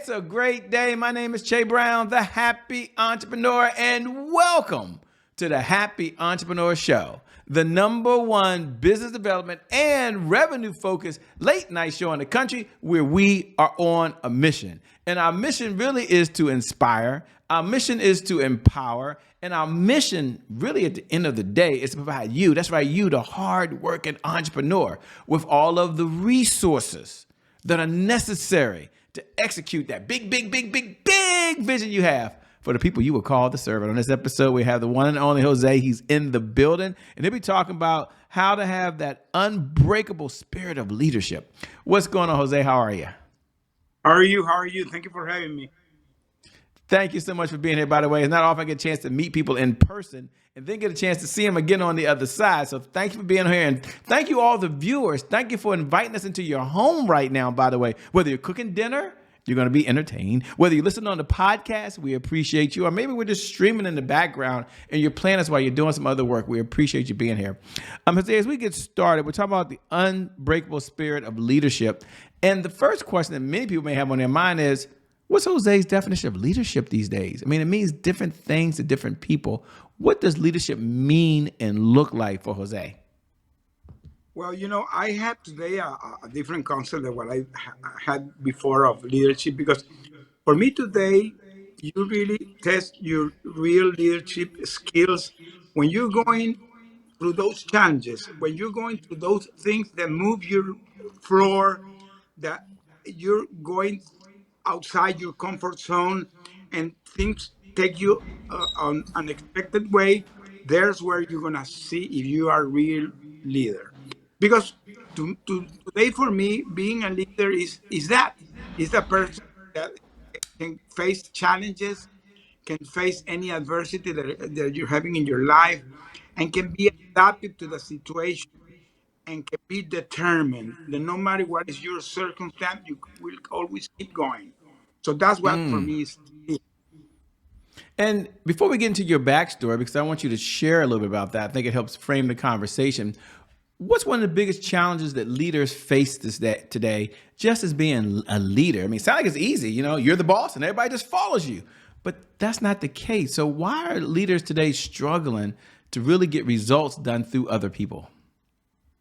It's a great day. My name is Che Brown, the Happy Entrepreneur, and welcome to the Happy Entrepreneur Show, the #1 business development and revenue focused late night show in the country where we are on a mission. And our mission really is to inspire. Our mission is to empower. And our mission really at the end of the day is to provide you, that's right, you, the hard-working entrepreneur, with all of the resources that are necessary to execute that big vision you have for the people you were called to serve. And on this episode, we have the one and only Jose. He's in the building, and he'll be talking about how to have that unbreakable spirit of leadership. What's going on, Jose? How are you? How are you? Thank you for having me. Thank you so much for being here. By the way, it's not often I get a chance to meet people in person and then get a chance to see them again on the other side. So thank you for being here. And thank you all the viewers. Thank you for inviting us into your home right now, by the way. Whether you're cooking dinner, you're going to be entertained. Whether you're listening on the podcast, we appreciate you. Or maybe we're just streaming in the background and you're playing us while you're doing some other work. We appreciate you being here. Jose, as we get started, we're talking about the unbreakable spirit of leadership. And the first question that many people may have on their mind is, what's Jose's definition of leadership these days? I mean, it means different things to different people. What does leadership mean and look like for Jose? Well, I had today a different concept than what I had before of leadership, because for me today, you really test your real leadership skills when you're going through those challenges, when you're going through those things that move your floor, that you're going outside your comfort zone and things take you on unexpected way. There's where you're gonna see if you are a real leader, because today for me being a leader is that is the person that can face challenges, can face any adversity that you're having in your life, and can be adapted to the situation, and can be determined that no matter what is your circumstance, you will always keep going. So that's what for me is. And before we get into your backstory, because I want you to share a little bit about that, I think it helps frame the conversation. What's one of the biggest challenges that leaders face today, just as being a leader? I mean, it sounds like it's easy. You're the boss and everybody just follows you. But that's not the case. So why are leaders today struggling to really get results done through other people?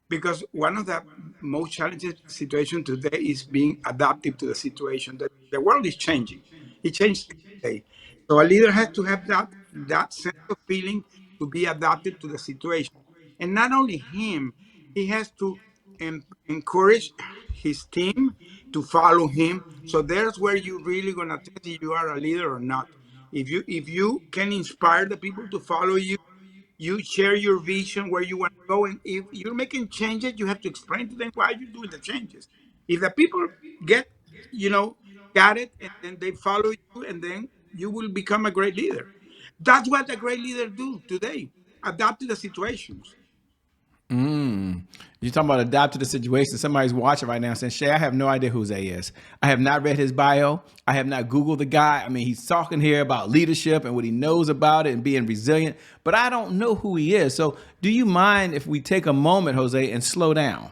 Because one of the most challenging situations today is being adaptive to the situation. That the world is changing. It changed today. So a leader has to have that sense of feeling to be adapted to the situation. And not only him, he has to encourage his team to follow him. So there's where you're really gonna test if you are a leader or not. If you can inspire the people to follow you, you share your vision where you want to go, and if you're making changes, you have to explain to them why you're doing the changes. If the people get you know got it, and then they follow you, and then you will become a great leader. That's what a great leader do today: adapt to the situations. You're talking about adapt to the situation. Somebody's watching right now saying, Shay, I have no idea who Jose is. I have not read his bio. I have not Googled the guy. I mean, he's talking here about leadership and what he knows about it and being resilient, but I don't know who he is. So do you mind if we take a moment, Jose, and slow down?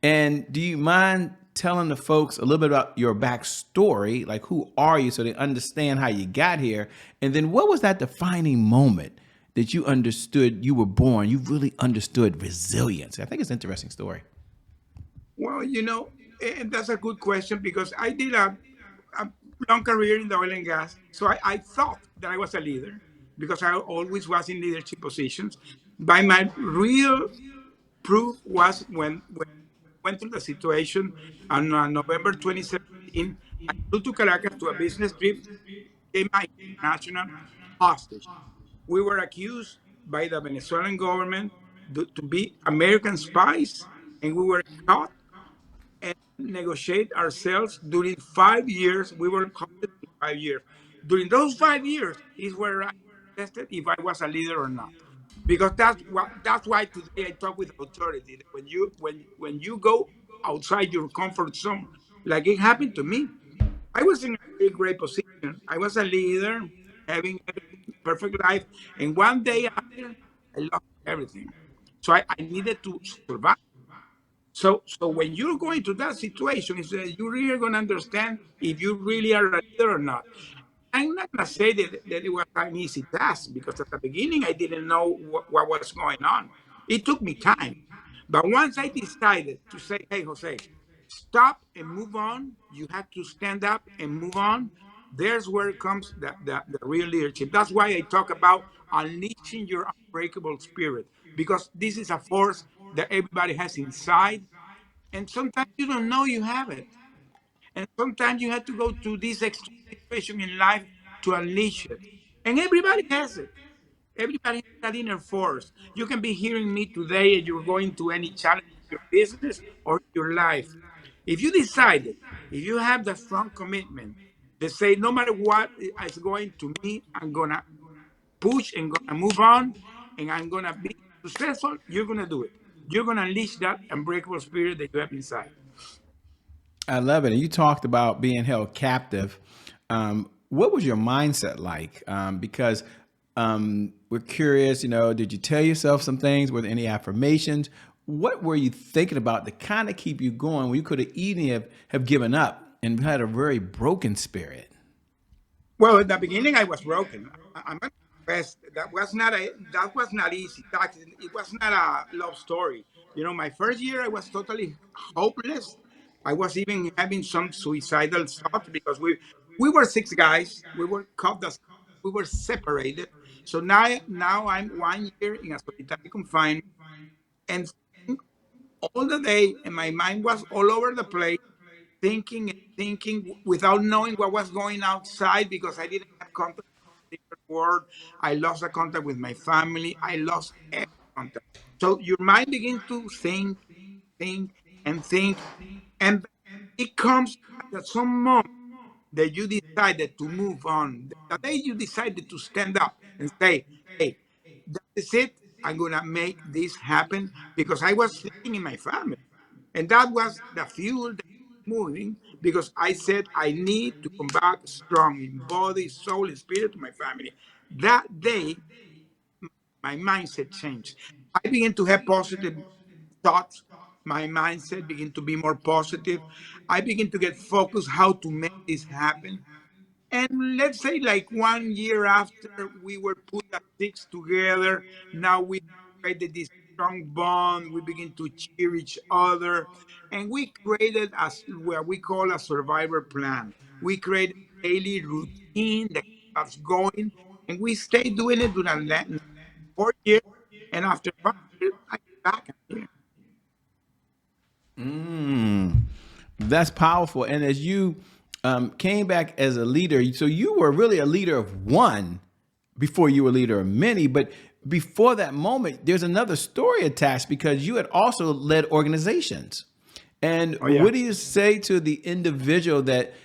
And do you mind telling the folks a little bit about your backstory? Like, who are you, so they understand how you got here? And then what was that defining moment that you understood you were born, you really understood resilience? I think it's an interesting story. Well, and that's a good question, because I did a long career in the oil and gas. So I thought that I was a leader because I always was in leadership positions. But my real proof was when I went through the situation on November 2017. I flew to Caracas to a business trip, became my international hostage. We were accused by the Venezuelan government to be American spies, and we were caught and negotiate ourselves during 5 years. We were caught for 5 years. During those 5 years is where I tested if I was a leader or not. Because that's why today I talk with authority. That when you go outside your comfort zone, like it happened to me, I was in a very great position. I was a leader, having everything perfect life, and one day after, I lost everything. So I needed to survive. So when you're going to that situation, is that you really are going to understand if you really are a leader or not. I'm not going to say that it was an easy task, because at the beginning I didn't know what was going on. It took me time. But once I decided to say, hey, Jose, stop and move on, you have to stand up and move on. There's where it comes the real leadership. That's why I talk about unleashing your unbreakable spirit, because this is a force that everybody has inside. And sometimes you don't know you have it. And sometimes you have to go to this extreme situation in life to unleash it. And everybody has it. Everybody has that inner force. You can be hearing me today and you're going to any challenge in your business or your life. If you decided, if you have the strong commitment to say, no matter what is going to me, I'm going to push and going to move on and I'm going to be successful, you're going to do it. You're going to unleash that unbreakable spirit that you have inside. I love it. And you talked about being held captive. What was your mindset like? Because we're curious, did you tell yourself some things? Were there any affirmations? What were you thinking about to kind of keep you going when you could have easily have given up and had a very broken spirit? Well, at the beginning, I was broken. I'm gonna confess that was not easy. It was not a love story. My first year, I was totally hopeless. I was even having some suicidal thoughts, because we were six guys. We were we were separated. So now I'm 1 year in a solitary confinement, and all the day, and my mind was all over the place, thinking and thinking without knowing what was going outside, because I didn't have contact with the different world. I lost the contact with my family. I lost every contact. So your mind begins to think, and think, and it comes at some moment that you decided to move on. The day you decided to stand up and say, hey, that is it. I'm going to make this happen, because I was thinking in my family. And that was the fuel that moving, because I said I need to come back strong in body, soul, and spirit to my family. That day, my mindset changed. I began to have positive thoughts. My mindset began to be more positive. I began to get focused how to make this happen. And let's say, like 1 year after we were put at six together, now we created this strong bond. We begin to cheer each other, and we created what we call a survivor plan. We created a daily routine that kept us going, and we stayed doing it during that 4 years. And after 5 years, I came back here. Mm, that's powerful. And as you came back as a leader, so you were really a leader of one before you were a leader of many. But before that moment, there's another story attached, because you had also led organizations. And Oh yeah. what do you say to the individual that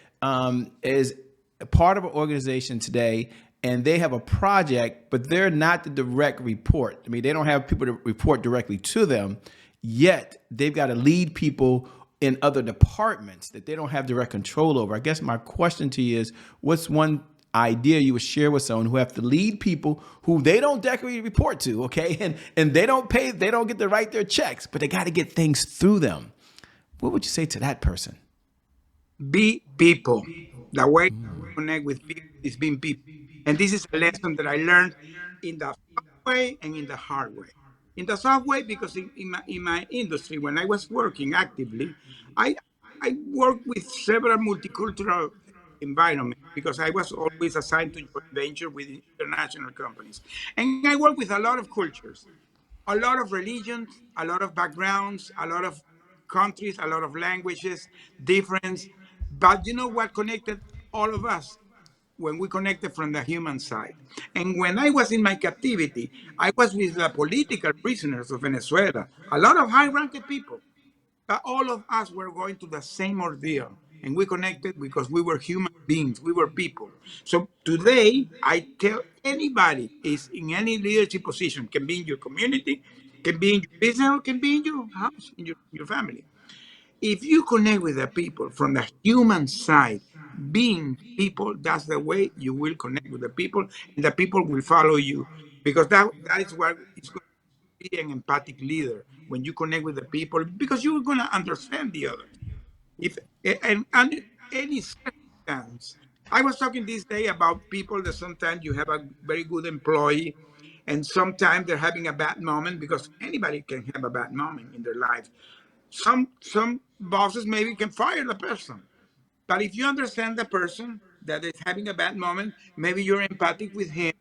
is a part of an organization today, and they have a project, but they're not the direct report? I mean, they don't have people to report directly to them, yet they've got to lead people in other departments that they don't have direct control over. I guess my question to you is, what's one idea you would share with someone who have to lead people who they don't directly report to, okay? And they don't get to write their checks, but they got to get things through them. What would you say to that person? Be people. The way to connect with people is being people. And this is a lesson that I learned in the soft way and in the hard way. In the soft way, because in my industry, when I was working actively, I I worked with several multicultural environments, because I was always assigned to joint venture with international companies. And I work with a lot of cultures, a lot of religions, a lot of backgrounds, a lot of countries, a lot of languages, difference. But you know what connected all of us? When we connected from the human side. And when I was in my captivity, I was with the political prisoners of Venezuela, a lot of high ranked people. All of us were going to the same ordeal, and we connected because we were human beings, we were people. So today, I tell anybody is in any leadership position, can be in your community, can be in your business, or can be in your house, in your family. If you connect with the people from the human side, being people, that's the way you will connect with the people, and the people will follow you, because that is what is going be an empathic leader when you connect with the people because you're going to understand the others. If and any circumstance. I was talking this day about people that sometimes you have a very good employee and sometimes they're having a bad moment because anybody can have a bad moment in their life. Some bosses maybe can fire the person. But if you understand the person that is having a bad moment, maybe you're empathic with him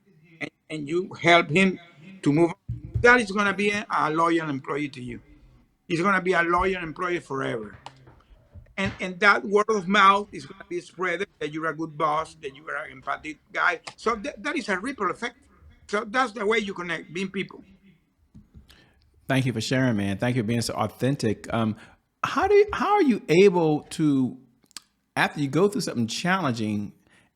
and you help him to move on. That is going to be a loyal employee to you. He's going to be a loyal employee forever. And that word of mouth is going to be spread that you're a good boss, that you are an empathic guy. So that is a ripple effect. So that's the way you connect, being people. Thank you for sharing, man. Thank you for being so authentic. How are you able to, after you go through something challenging,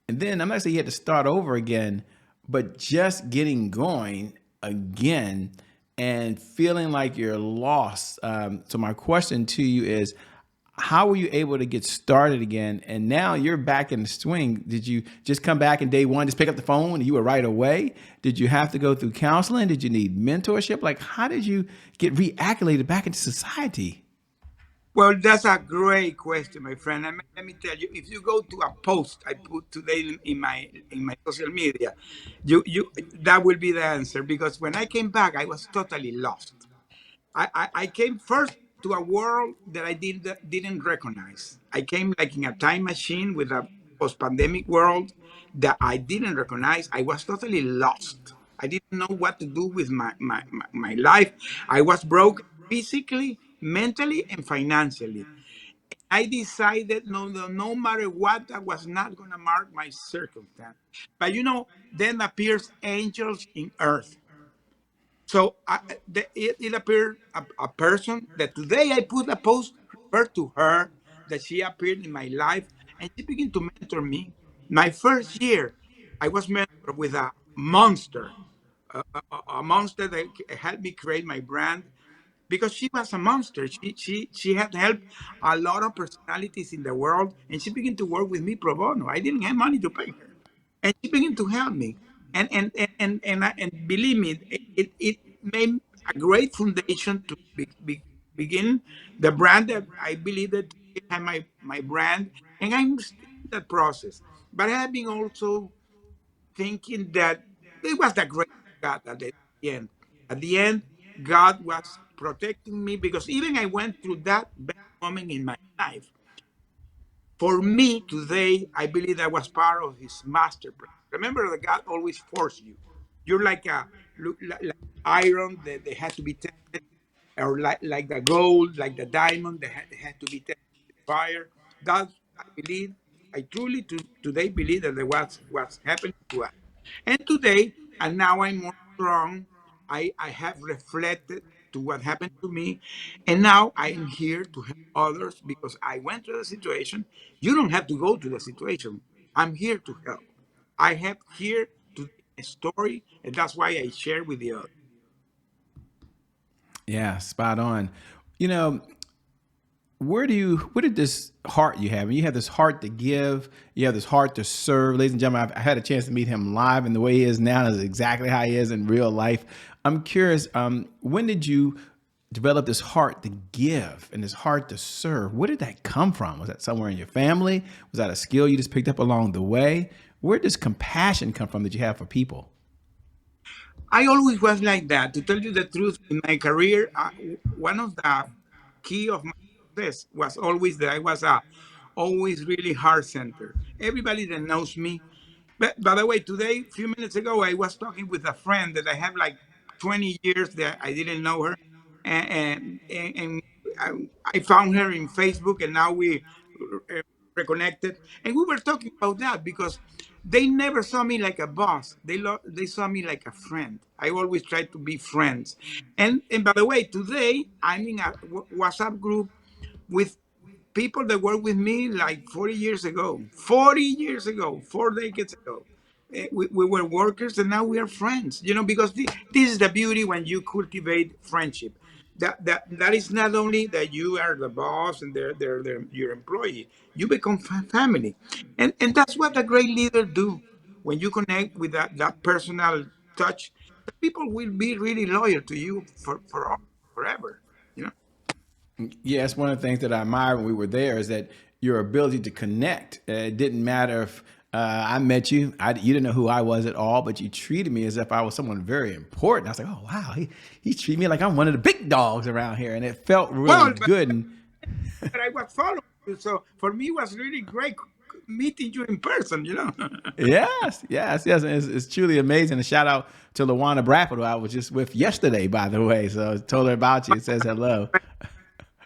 and then I'm not saying you had to start over again, but just getting going again and feeling like you're lost. So my question to you is, how were you able to get started again? And now you're back in the swing. Did you just come back in day one, just pick up the phone and you were right away? Did you have to go through counseling? Did you need mentorship? Like, how did you get reacclimated back into society? Well, that's a great question, my friend. And let me tell you, if you go to a post I put today in my social media, you that will be the answer. Because when I came back, I was totally lost. I came first to a world that I didn't recognize. I came like in a time machine with a post-pandemic world that I didn't recognize. I was totally lost. I didn't know what to do with my life. I was broke physically, mentally, and financially. I decided no matter what, that was not going to mark my circumstance. But then appears angels in earth. So it appeared a person that today I put a post refer to her that she appeared in my life and she began to mentor me. My first year, I was mentored with a monster, a monster that helped me create my brand because she was a monster. She had helped a lot of personalities in the world and she began to work with me pro bono. I didn't have money to pay her and she began to help me. And believe me, it made a great foundation to begin the brand that I believe that I have my brand, and I'm still in that process. But I have been also thinking that it was the grace of God at the end. At the end, God was protecting me because even I went through that bad moment in my life. For me today, I believe that was part of his master plan. Remember that God always forces you. You're like like iron that they had to be tested, or like the gold, like the diamond that had to be tested with fire. That I believe, I truly today believe that there was what's happening to us. And today, and now I'm more strong. I have reflected to what happened to me. And now I am here to help others because I went through the situation. You don't have to go to the situation. I'm here to help. I have here to a story, and that's why I share with the others. Yeah, spot on. You know, where did this heart you have? And you have this heart to give, you have this heart to serve. Ladies and gentlemen, I had a chance to meet him live, and the way he is now is exactly how he is in real life. I'm curious, when did you develop this heart to give and this heart to serve? Where did that come from? Was that somewhere in your family? Was that a skill you just picked up along the way? Where does compassion come from that you have for people? I always was like that. To tell you the truth, in my career, one of the key of my success was always that I was always really heart centered. Everybody that knows me. But by the way, today, a few minutes ago, I was talking with a friend that I have like 20 years that I didn't know her, and I found her in Facebook, and now we uh, reconnected, and we were talking about that because they never saw me like a boss. They saw me like a friend. I always try to be friends, and by the way, today I'm in a WhatsApp group with people that worked with me like 40 years ago, 40 years ago, 4 decades ago. We were workers and now we are friends, because this is the beauty when you cultivate friendship. That is not only that you are the boss and they're your employee, you become family. And that's what a great leader do when you connect with that personal touch. people will be really loyal to you forever. You know. Yeah, it's one of the things that I admired when we were there is that your ability to connect. It didn't matter if I met you, you didn't know who I was at all, but you treated me as if I was someone very important. I was like, oh, wow, he treated me like I'm one of the big dogs around here. And it felt really Well, good. And but I was following you, so for me, it was really great meeting you in person. You know. yes. It's truly amazing. A shout out to Lawana Bradford, who I was just with yesterday, by the way. So I told her about you. It says hello.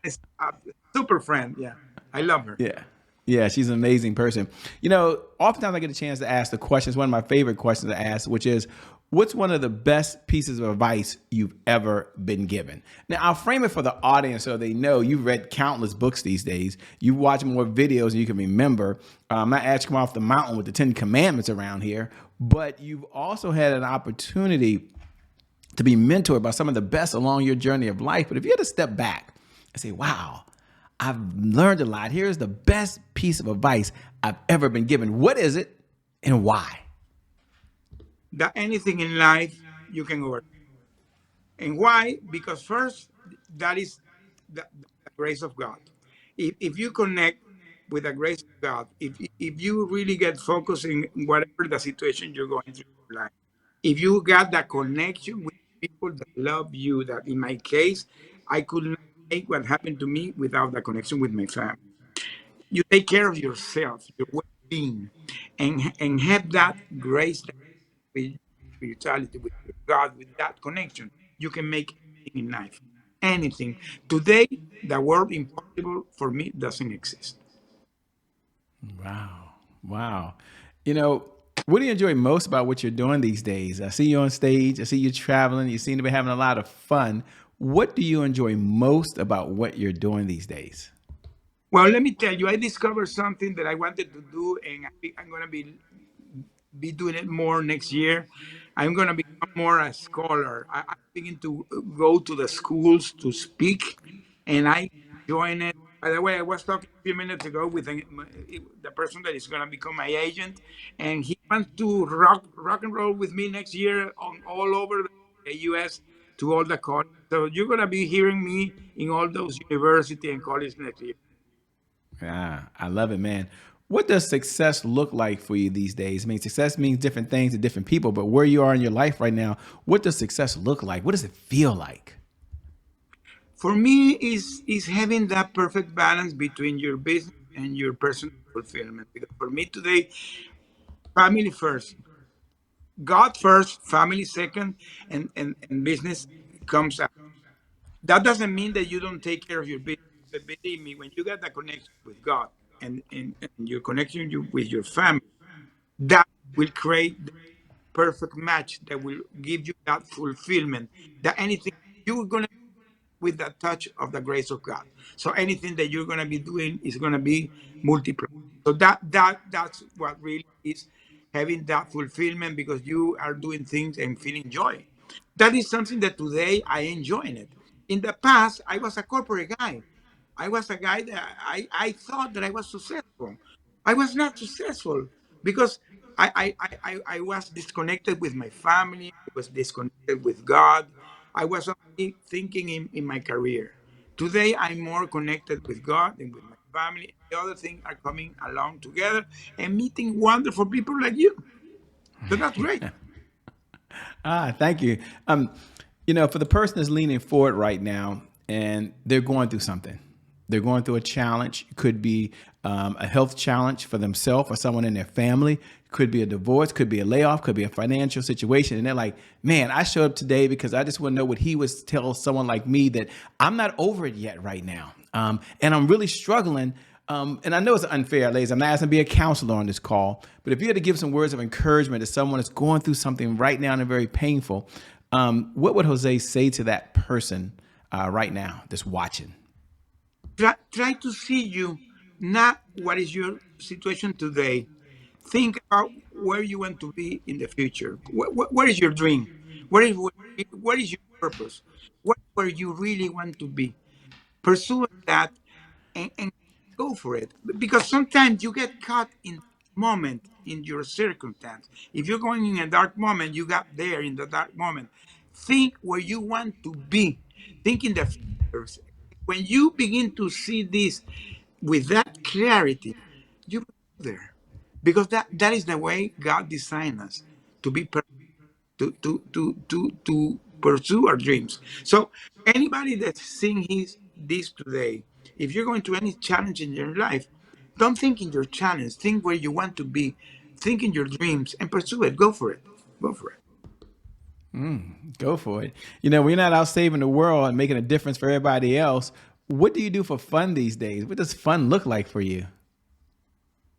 It's a super friend. Yeah, I love her. Yeah. Yeah, she's an amazing person. You know, oftentimes I get a chance to ask the questions, one of my favorite questions to ask, which is, what's one of the best pieces of advice you've ever been given? Now, I'll frame it for the audience so they know you've read countless books these days. You watch more videos than you can remember. I'm not asking off the mountain with the 10 Commandments around here, but you've also had an opportunity to be mentored by some of the best along your journey of life. But if you had to step back and say, wow, I've learned a lot. Here's the best piece of advice I've ever been given. What is it and why? That anything in life you can overcome. And why? Because first, that is the grace of God. If you connect with the grace of God, if you really get focused in whatever the situation you're going through in life, if you got that connection with people that love you, that in my case, I could not make what happened to me without the connection with my family. You take care of yourself, your well-being, and have that grace, that spirituality with your God, with that connection, you can make anything in life. Anything. Today, the word impossible for me doesn't exist. Wow. Wow. You know, what do you enjoy most about what you're doing these days? I see you on stage. I see you traveling. You seem to be having a lot of fun. What do you enjoy most about what you're doing these days? Well, let me tell you, I discovered something that I wanted to do, and I'm going to be doing it more next year. I'm going to become more a scholar. I'm beginning to go to the schools to speak, and I join it. By the way, I was talking a few minutes ago with the person that is going to become my agent, and he wants to rock and roll with me next year on all over the U.S. to all the college. So you're going to be hearing me in all those university and colleges next year. Yeah, I love it, man. What does success look like for you these days? I mean, success means different things to different people, but where you are in your life right now, what does success look like? What does it feel like? For me, is having that perfect balance between your business and your personal fulfillment. Because for me today, family first, God first, family second, and business comes out. That doesn't mean that you don't take care of your business. But believe me, when you get that connection with God and your connection with your family, that will create the perfect match that will give you that fulfillment. That anything you're gonna with that touch of the grace of God. So anything that you're going to be doing is going to be multiplied. So that's what really is having that fulfillment because you are doing things and feeling joy. That is something that today I enjoy in it. In the past, I was a corporate guy. I was a guy that I thought that I was successful. I was not successful because I was disconnected with my family. I was disconnected with God. I was only thinking in my career. Today, I'm more connected with God and with my family. The other things are coming along together and meeting wonderful people like you. So that's great. Thank you. You know, for the person that's leaning forward right now and they're going through something, they're going through a challenge. It could be a health challenge for themselves or someone in their family. Could be a divorce, could be a layoff, could be a financial situation. And they're like, man, I showed up today because I just want to know what he would tell someone like me that I'm not over it yet right now. And I'm really struggling. And I know it's unfair, ladies. I'm not asking to be a counselor on this call, but if you had to give some words of encouragement to someone that's going through something right now and very painful, what would Jose say to that person right now that's watching? Try to see you, not what is your situation today. Think about where you want to be in the future. What is your dream? What is your purpose? Where you really want to be? Pursue that and go for it. Because sometimes you get caught in moment in your circumstance. If you're going in a dark moment, you got there in the dark moment. Think where you want to be. Think in the future. When you begin to see this with that clarity, you will go there. Because that is the way God designed us to be to pursue our dreams. So anybody that's seeing this today, if you're going to any challenge in your life, don't think in your challenge. Think where you want to be. Think in your dreams and pursue it. Go for it. Go for it. Go for it. You know, we're not out saving the world and making a difference for everybody else. What do you do for fun these days? What does fun look like for you?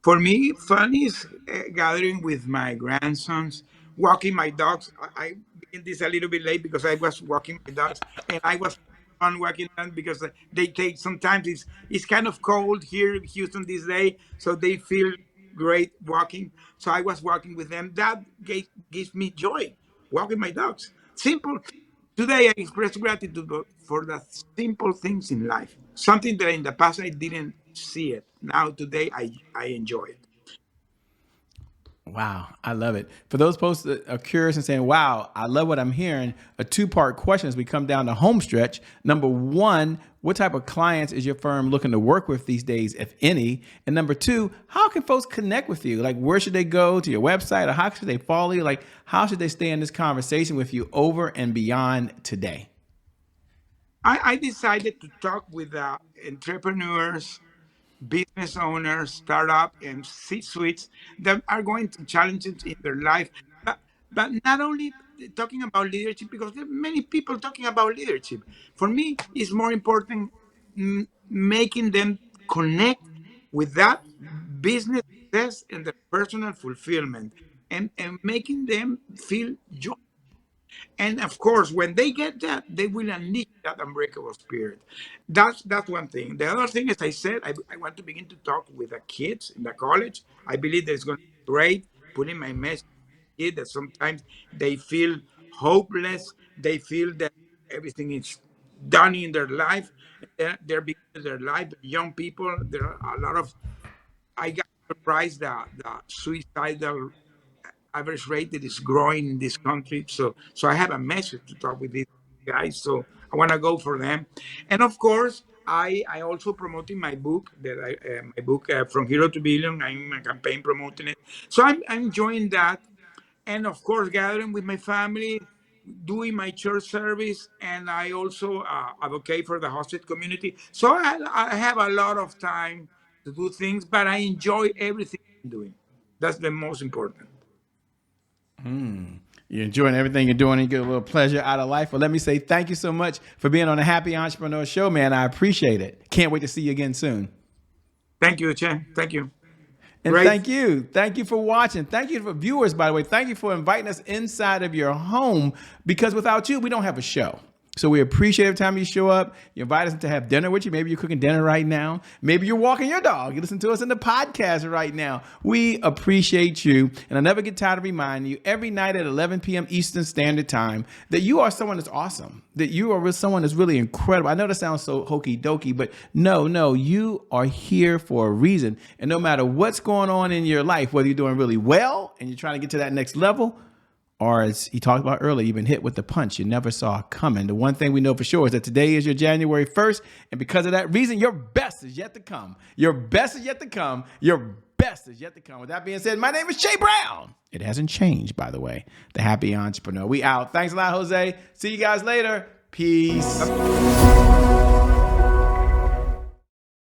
For me, fun is gathering with my grandsons, walking my dogs. I begin this a little bit late because I was walking my dogs, and I was fun walking them because they take sometimes it's kind of cold here in Houston this day, so they feel great walking. So I was walking with them. That gives me joy. Walking my dogs. Simple. Today I express gratitude for the simple things in life. Something that in the past I didn't see it. Now today I enjoy it. Wow, I love it. For those folks that are curious and saying, wow, I love what I'm hearing, a two-part question as we come down the home stretch. Number one, what type of clients is your firm looking to work with these days, if any? And number two, how can folks connect with you? Like, where should they go to your website, or how should they follow you? Like, how should they stay in this conversation with you over and beyond today? I decided to talk with entrepreneurs, business owners, startup, and C-suites that are going through challenges in their life. But, but not only talking about leadership, because there are many people talking about leadership. For me, it's more important making them connect with that business success and the personal fulfillment, and making them feel joy. And of course, when they get that, they will unleash that unbreakable spirit. That's one thing. The other thing, as I said, I want to begin to talk with the kids in the college. I believe that it's going to be great putting my message to kids that sometimes they feel hopeless. They feel that everything is done in their life. They're beginning their life. Young people, there are a lot of. I got surprised that the suicidal average rate that is growing in this country. So I have a message to talk with these guys. So I want to go for them, and of course I also promoting my book that my book From Hero to Billion. I'm a campaign promoting it. So I'm enjoying that, and of course gathering with my family, doing my church service, and I also advocate for the hostage community. So I have a lot of time to do things, but I enjoy everything I'm doing. That's the most important. You're enjoying everything you're doing and you get a little pleasure out of life. Well, let me say thank you so much for being on the Happy Entrepreneur Show, man. I appreciate it. Can't wait to see you again soon. Thank you, Chen. Thank you. And Great. thank you. Thank you for watching. Thank you for viewers, by the way. Thank you for inviting us inside of your home, because without you, we don't have a show. So we appreciate every time you show up. You invite us to have dinner with you. Maybe you're cooking dinner right now. Maybe you're walking your dog. You listen to us in the podcast right now. We appreciate you. And I never get tired of reminding you every night at 11 p.m. Eastern Standard Time that you are someone that's awesome, that you are someone that's really incredible. I know that sounds so hokey dokey, but no, you are here for a reason. And no matter what's going on in your life, whether you're doing really well and you're trying to get to that next level, or as he talked about earlier, you've been hit with the punch you never saw coming. The one thing we know for sure is that today is your January 1st. And because of that reason, your best is yet to come. Your best is yet to come. Your best is yet to come. With that being said, my name is Jay Brown. It hasn't changed, by the way. The Happy Entrepreneur. We out. Thanks a lot, Jose. See you guys later. Peace.